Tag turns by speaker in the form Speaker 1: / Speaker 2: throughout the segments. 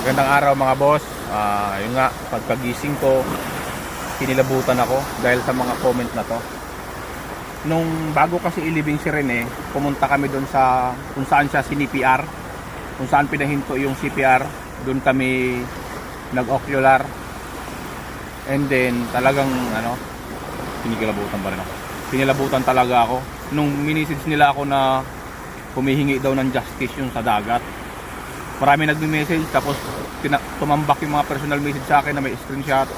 Speaker 1: Magandang araw mga boss. Yun nga, pagkagising ko, kinilabutan ako dahil sa mga comment na to. Nung bago kasi ilibing si Rene, pumunta kami doon sa kung saan siya sinipr, kung saan pinahinto yung CPR. Doon kami nag-ocular. And then talagang kinilabutan pa rin ako. Kinilabutan talaga ako. Nung minisage nila ako na humihingi daw ng justice yung sa dagat. Marami nagme-message, tapos tumambak yung mga personal message sa akin na may screenshot.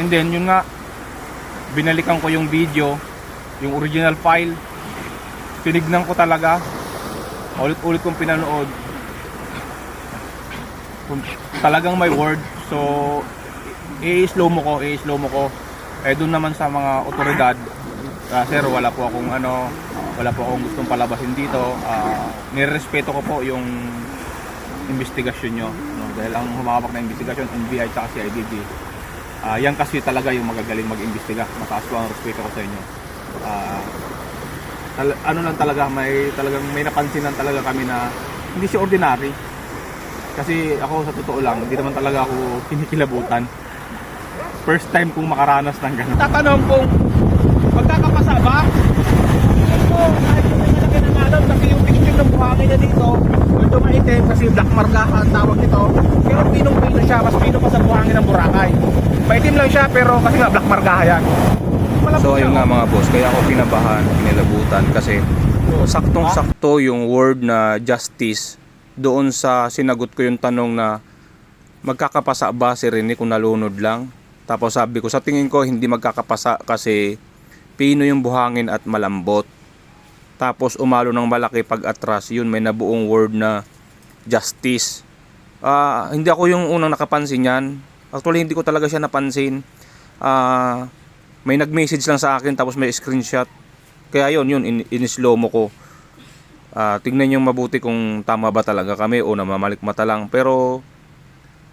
Speaker 1: And then yun nga, binalikan ko yung video, yung original file. Tinignan ko talaga, ulit-ulit kong pinanood. Talagang may word. So i-slow mo ko. Doon naman sa mga otoridad, sir, wala po akong gustong palabasin dito. Nirespeto ko po yung investigasyon nyo, no? Dahil ang humahawak na investigasyon, NBI at CIDG. Yan kasi talaga yung magagaling mag-imbestiga. Mataas ko ang respeto ko sa inyo. Lang talaga, may napansin lang talaga kami na hindi siya ordinary. Kasi ako sa totoo lang, hindi naman talaga ako kinikilabutan. First time kong makaranas ng gano'n. Tatanong kung magkakapasa ba? Ito, kahit may malaki ng alam, kasi yung picture ng buhangin na dito, ito maitim kasi black marka ang tawag nito. Pero pinong-pino siya, mas pino pa sa buhangin ng Boracay. Maitim lang siya, pero kasi nga black marka yan.
Speaker 2: So ayun nga mga boss, kaya ako kinabahan, kinilabutan kasi saktong-sakto yung word na justice doon sa sinagot ko yung tanong na magkakapasa ba si Rene kung nalunod lang. Tapos sabi ko, sa tingin ko hindi magkakapasa kasi pino yung buhangin at malambot. Tapos umalo ng malaki pag atras, yun may nabuong word na justice. Hindi ako yung unang nakapansin yan. Actually hindi ko talaga siya napansin. May nag-message lang sa akin tapos may screenshot. Kaya yun in-slow mo ko. Tignan nyo mabuti kung tama ba talaga kami o namamalikmata lang. Pero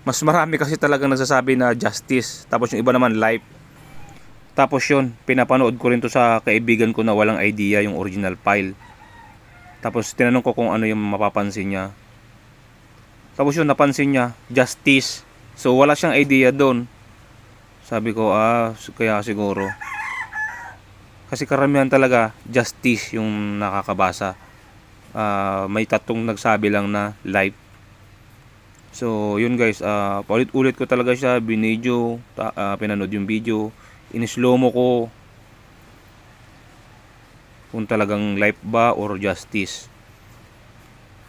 Speaker 2: mas marami kasi talagang nagsasabi na justice. Tapos yung iba naman life. Tapos yun, pinapanood ko rin to sa kaibigan ko na walang idea yung original file. Tapos tinanong ko kung ano yung mapapansin niya. Tapos yun, napansin niya, justice. So wala siyang idea doon. Sabi ko, kaya siguro. Kasi karamihan talaga, justice yung nakakabasa. May tatlong nagsabi lang na life. So yun guys, paulit-ulit ko talaga siya, binidyo, pinanood yung video. In-slow mo ko kung talagang life ba or justice.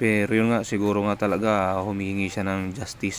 Speaker 2: Pero yun nga, siguro nga talaga humihingi siya ng justice.